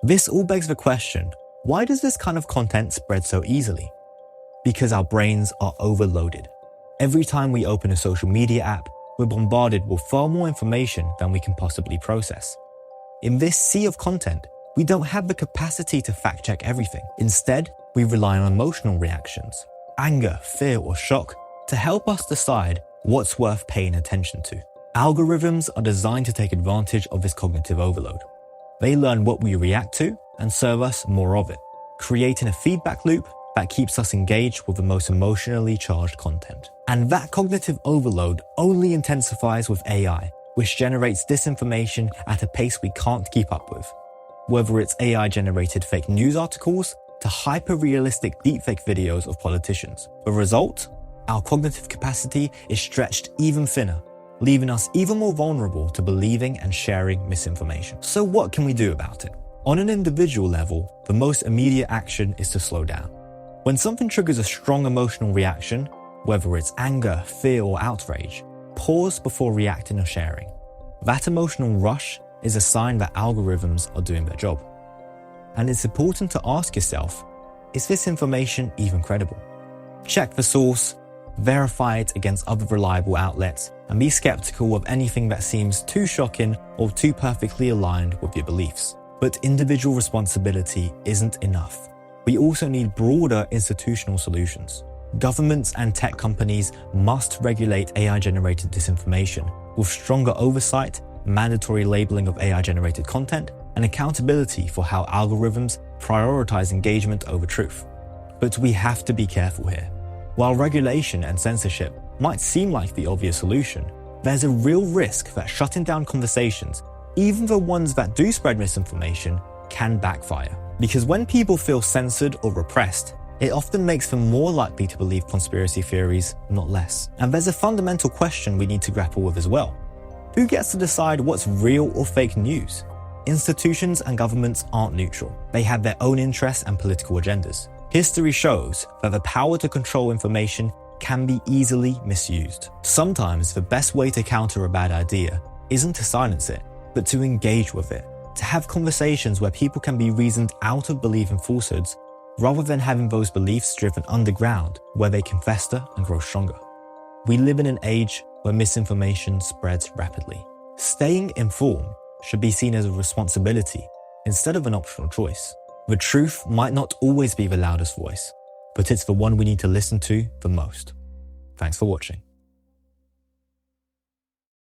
This all begs the question, why does this kind of content spread so easily? Because our brains are overloaded. Every time we open a social media app, we're bombarded with far more information than we can possibly process. In this sea of content, we don't have the capacity to fact-check everything. Instead, we rely on emotional reactions, anger, fear, or shock, to help us decide what's worth paying attention to. Algorithms are designed to take advantage of this cognitive overload. They learn what we react to and serve us more of it, creating a feedback loop that keeps us engaged with the most emotionally charged content. And that cognitive overload only intensifies with AI, which generates disinformation at a pace we can't keep up with. Whether it's AI-generated fake news articles to hyper-realistic deepfake videos of politicians. The result? Our cognitive capacity is stretched even thinner, leaving us even more vulnerable to believing and sharing misinformation. So what can we do about it? On an individual level, the most immediate action is to slow down. When something triggers a strong emotional reaction, whether it's anger, fear, or outrage, pause before reacting or sharing. That emotional rush is a sign that algorithms are doing their job. And it's important to ask yourself, is this information even credible? Check the source, verify it against other reliable outlets, and be skeptical of anything that seems too shocking or too perfectly aligned with your beliefs. But individual responsibility isn't enough. We also need broader institutional solutions. Governments and tech companies must regulate AI-generated disinformation with stronger oversight, mandatory labeling of AI-generated content, and accountability for how algorithms prioritize engagement over truth. But we have to be careful here. While regulation and censorship might seem like the obvious solution, there's a real risk that shutting down conversations, even the ones that do spread misinformation, can backfire. Because when people feel censored or repressed, it often makes them more likely to believe conspiracy theories, not less. And there's a fundamental question we need to grapple with as well. Who gets to decide what's real or fake news? Institutions and governments aren't neutral. They have their own interests and political agendas. History shows that the power to control information can be easily misused. Sometimes the best way to counter a bad idea isn't to silence it, but to engage with it, to have conversations where people can be reasoned out of believing falsehoods, rather than having those beliefs driven underground where they can fester and grow stronger. We live in an age where misinformation spreads rapidly. Staying informed should be seen as a responsibility instead of an optional choice. The truth might not always be the loudest voice, but it's the one we need to listen to the most. Thanks for watching.